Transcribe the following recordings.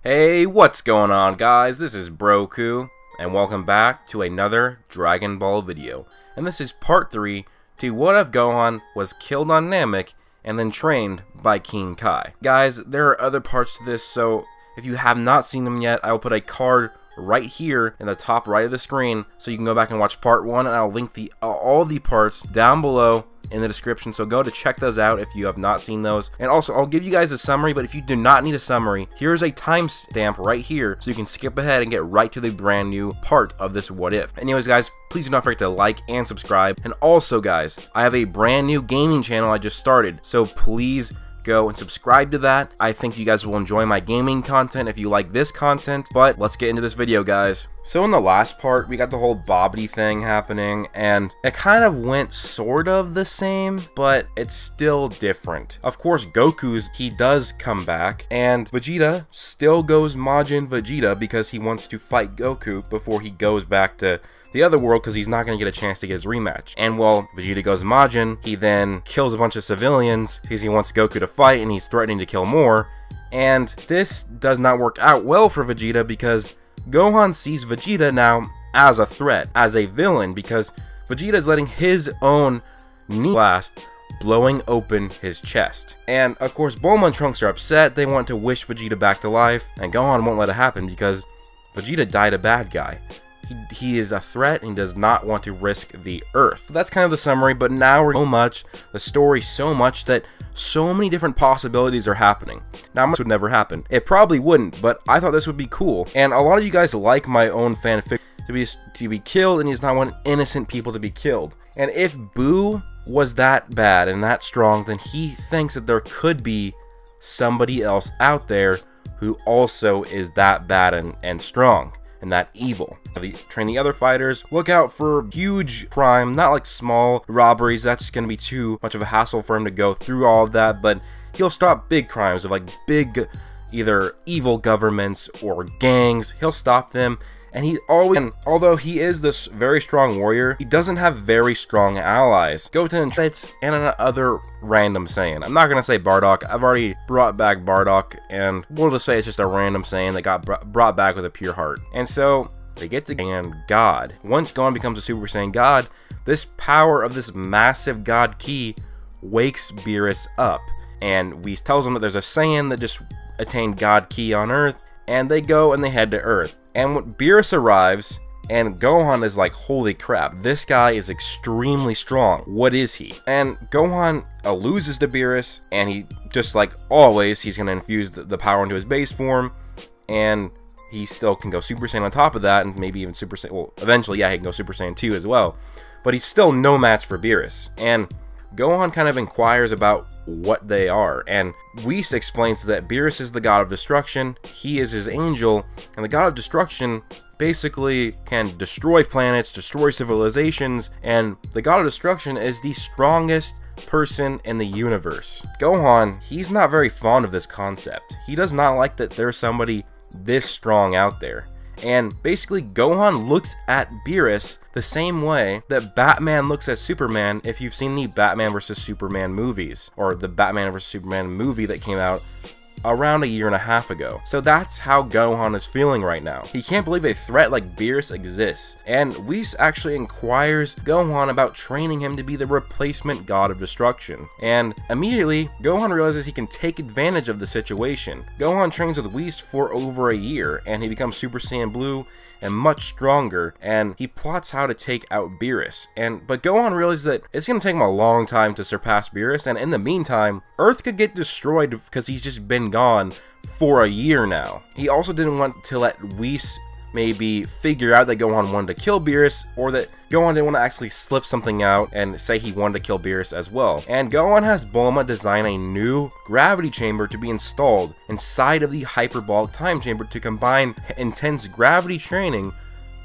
Hey, what's going on, guys? This is Broku, and welcome back to another Dragon Ball video. And this is part 3 to what if Gohan was killed on Namek and then trained by King Kai. Guys, there are other parts to this, so if you have not seen them yet, I will put a card right here in the top right of the screen so you can go back and watch part 1, and I'll link all the parts down below in the description, so go to check those out if you have not seen those. And also, I'll give you guys a summary, but if you do not need a summary, here's a timestamp right here so you can skip ahead and get right to the brand new part of this what if. Anyways, guys, please do not forget to like and subscribe. And also, guys, I have a brand new gaming channel I just started, so please go and subscribe to that. I think you guys will enjoy my gaming content if you like this content, but let's get into this video, guys. So in the last part, we got the whole Babidi thing happening, and it kind of went sort of the same, but it's still different. Of course, he does come back, and Vegeta still goes Majin Vegeta because he wants to fight Goku before he goes back to the other world, because he's not going to get a chance to get his rematch. And while Vegeta goes Majin, he then kills a bunch of civilians because he wants Goku to fight and he's threatening to kill more. And this does not work out well for Vegeta because Gohan sees Vegeta now as a threat, as a villain, because Vegeta is letting his own knee blast blowing open his chest. And of course, Bulma and Trunks are upset. They want to wish Vegeta back to life, and Gohan won't let it happen because Vegeta died a bad guy. He is a threat and he does not want to risk the Earth. So that's kind of the summary, but now we're the story so much that so many different possibilities are happening. Now, this would never happen. It probably wouldn't, but I thought this would be cool. And a lot of you guys like my own fanfic to be killed, and he does not want innocent people to be killed. And if Boo was that bad and that strong, then he thinks that there could be somebody else out there who also is that bad and strong and that evil. Train the other fighters, look out for huge crime, not like small robberies. That's going to be too much of a hassle for him to go through all of that, but he'll stop big crimes of like big either evil governments or gangs. He'll stop them. And he always, although he is this very strong warrior, he doesn't have very strong allies. Goten and Trunks and another random Saiyan. I'm not going to say Bardock. I've already brought back Bardock, and we'll just say it's just a random Saiyan that got brought back with a pure heart. And so they get to and God. Once Gohan becomes a Super Saiyan God, this power of this massive God Ki wakes Beerus up. And we tells him that there's a Saiyan that just attained God Ki on Earth, and they go and they head to Earth. And when Beerus arrives, and Gohan is like, holy crap, this guy is extremely strong. What is he? And Gohan loses to Beerus, and he, just like always, he's going to infuse the power into his base form, and he still can go Super Saiyan on top of that, and maybe even Super Saiyan, well, eventually, yeah, he can go Super Saiyan 2 as well. But he's still no match for Beerus. And Gohan kind of inquires about what they are, and Whis explains that Beerus is the god of destruction, he is his angel, and the god of destruction basically can destroy planets, destroy civilizations, and the god of destruction is the strongest person in the universe. Gohan, he's not very fond of this concept. He does not like that there's somebody this strong out there. And basically, Gohan looks at Beerus the same way that Batman looks at Superman if you've seen the Batman vs. Superman movies, or the Batman vs. Superman movie that came out around a year and a half ago. So that's how Gohan is feeling right now. He can't believe a threat like Beerus exists, and Whis actually inquires Gohan about training him to be the replacement god of destruction. And immediately, Gohan realizes he can take advantage of the situation. Gohan trains with Whis for over a year, and he becomes Super Saiyan Blue and much stronger, and he plots how to take out Beerus. But Gohan realizes that it's going to take him a long time to surpass Beerus, and in the meantime, Earth could get destroyed because he's just been gone for a year now. He also didn't want to let Whis maybe figure out that Gohan wanted to kill Beerus, or that Gohan didn't want to actually slip something out and say he wanted to kill Beerus as well. And Gohan has Bulma design a new gravity chamber to be installed inside of the hyperbolic time chamber to combine intense gravity training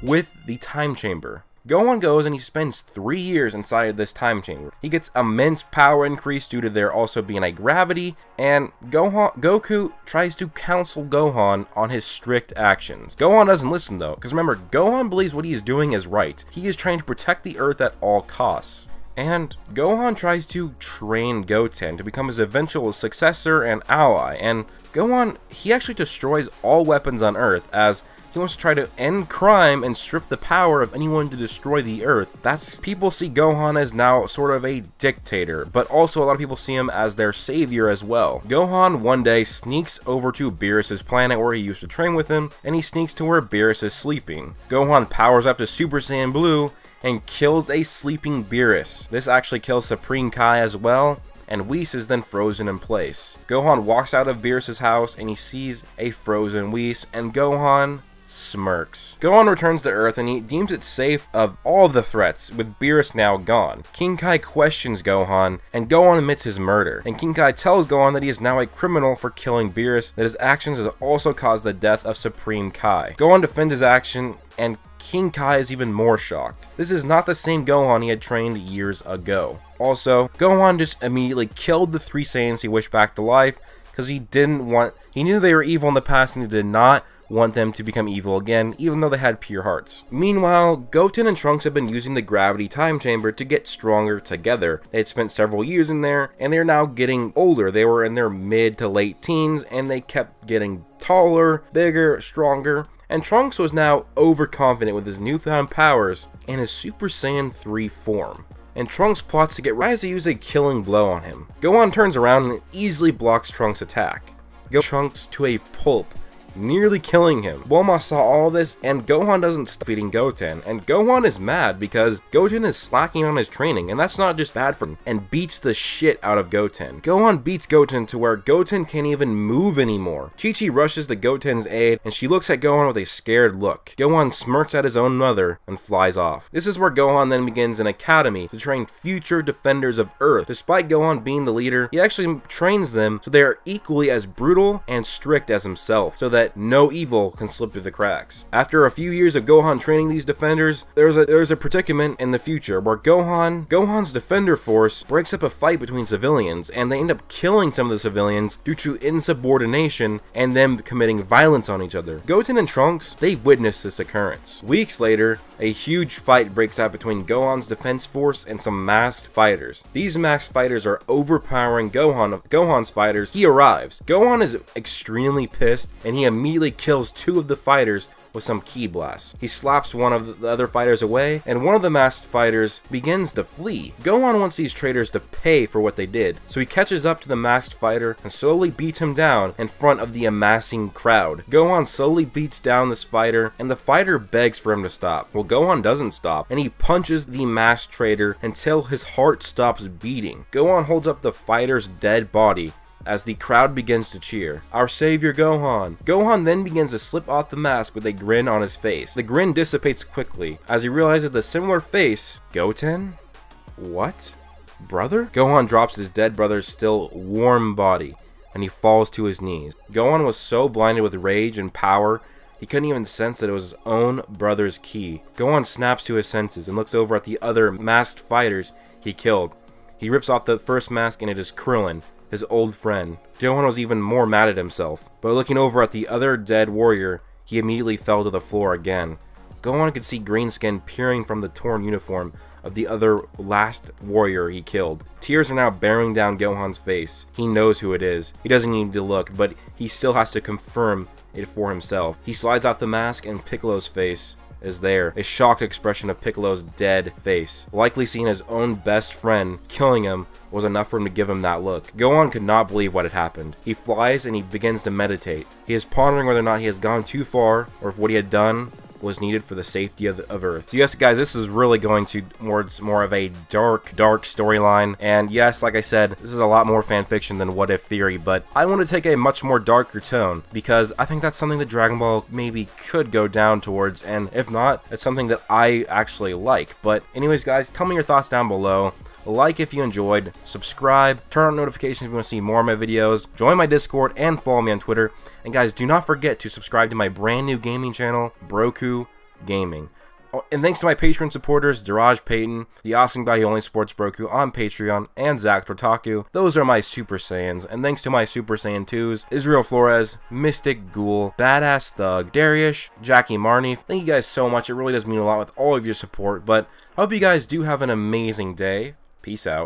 with the time chamber. Gohan goes and he spends 3 years inside of this time chamber. He gets immense power increase due to there also being a gravity, and Goku tries to counsel Gohan on his strict actions. Gohan doesn't listen though, because remember, Gohan believes what he is doing is right. He is trying to protect the Earth at all costs. And Gohan tries to train Goten to become his eventual successor and ally, and Gohan, he actually destroys all weapons on Earth as he wants to try to end crime and strip the power of anyone to destroy the Earth. People see Gohan as now sort of a dictator, but also a lot of people see him as their savior as well. Gohan one day sneaks over to Beerus' planet where he used to train with him, and he sneaks to where Beerus is sleeping. Gohan powers up to Super Saiyan Blue and kills a sleeping Beerus. This actually kills Supreme Kai as well, and Whis is then frozen in place. Gohan walks out of Beerus' house and he sees a frozen Whis, and Gohan smirks. Gohan returns to Earth and he deems it safe of all the threats, with Beerus now gone. King Kai questions Gohan, and Gohan admits his murder. And King Kai tells Gohan that he is now a criminal for killing Beerus, that his actions has also caused the death of Supreme Kai. Gohan defends his action, and King Kai is even more shocked. This is not the same Gohan he had trained years ago. Also, Gohan just immediately killed the 3 Saiyans he wished back to life, because he knew they were evil in the past and he did not want them to become evil again, even though they had pure hearts. Meanwhile, Goten and Trunks have been using the gravity time chamber to get stronger together. They had spent several years in there, and they're now getting older. They were in their mid to late teens, and they kept getting taller, bigger, stronger. And Trunks was now overconfident with his newfound powers and his Super Saiyan 3 form. And Trunks plots to get Rise to use a killing blow on him. Gohan turns around and easily blocks Trunks' attack. Trunks to a pulp, nearly killing him. Bulma saw all this, and Gohan doesn't stop feeding Goten, and Gohan is mad because Goten is slacking on his training, and that's not just bad for him, and beats the shit out of Goten. Gohan beats Goten to where Goten can't even move anymore. Chi-Chi rushes to Goten's aid, and she looks at Gohan with a scared look. Gohan smirks at his own mother and flies off. This is where Gohan then begins an academy to train future defenders of Earth. Despite Gohan being the leader, he actually trains them so they are equally as brutal and strict as himself, so that no evil can slip through the cracks. After a few years of Gohan training these defenders, there's a predicament in the future where Gohan's defender force breaks up a fight between civilians, and they end up killing some of the civilians due to insubordination and them committing violence on each other. Goten and Trunks, they witness this occurrence. Weeks later, a huge fight breaks out between Gohan's defense force and some masked fighters. These masked fighters are overpowering Gohan's fighters. He arrives. Gohan is extremely pissed, and he immediately kills 2 of the fighters with some ki blasts. He slaps one of the other fighters away, and one of the masked fighters begins to flee. Gohan wants these traitors to pay for what they did, so he catches up to the masked fighter and slowly beats him down in front of the amassing crowd. Gohan slowly beats down this fighter, and the fighter begs for him to stop. Well, Gohan doesn't stop, and he punches the masked traitor until his heart stops beating. Gohan holds up the fighter's dead body as the crowd begins to cheer. Our savior Gohan. Gohan then begins to slip off the mask with a grin on his face. The grin dissipates quickly as he realizes the similar face. Goten? What? Brother? Gohan drops his dead brother's still warm body and he falls to his knees. Gohan was so blinded with rage and power he couldn't even sense that it was his own brother's ki. Gohan snaps to his senses and looks over at the other masked fighters he killed. He rips off the first mask and it is Krillin, his old friend. Gohan was even more mad at himself, but looking over at the other dead warrior, he immediately fell to the floor again. Gohan could see Greenskin peering from the torn uniform of the other last warrior he killed. Tears are now bearing down Gohan's face. He knows who it is. He doesn't need to look, but he still has to confirm it for himself. He slides off the mask and Piccolo's face is there. A shocked expression of Piccolo's dead face. Likely seeing his own best friend killing him was enough for him to give him that look. Gohan could not believe what had happened. He flies and he begins to meditate. He is pondering whether or not he has gone too far or if what he had done was needed for the safety of Earth. So yes guys, this is really going towards more of a dark storyline, and yes, like I said, this is a lot more fan fiction than What If Theory, but I want to take a much more darker tone because I think that's something that Dragon Ball maybe could go down towards, and if not, it's something that I actually like. But anyways guys, tell me your thoughts down below. Like if you enjoyed, subscribe, turn on notifications if you want to see more of my videos, join my Discord, and follow me on Twitter. And guys, do not forget to subscribe to my brand new gaming channel, Broku Gaming. Oh, and thanks to my Patreon supporters, Daraj Payton, the awesome guy who only supports Broku on Patreon, and Zach Tortaku. Those are my Super Saiyans. And thanks to my Super Saiyan 2s, Israel Flores, Mystic Ghoul, Badass Thug, Darius, Jackie Marnie. Thank you guys so much. It really does mean a lot with all of your support. But I hope you guys do have an amazing day. Peace out.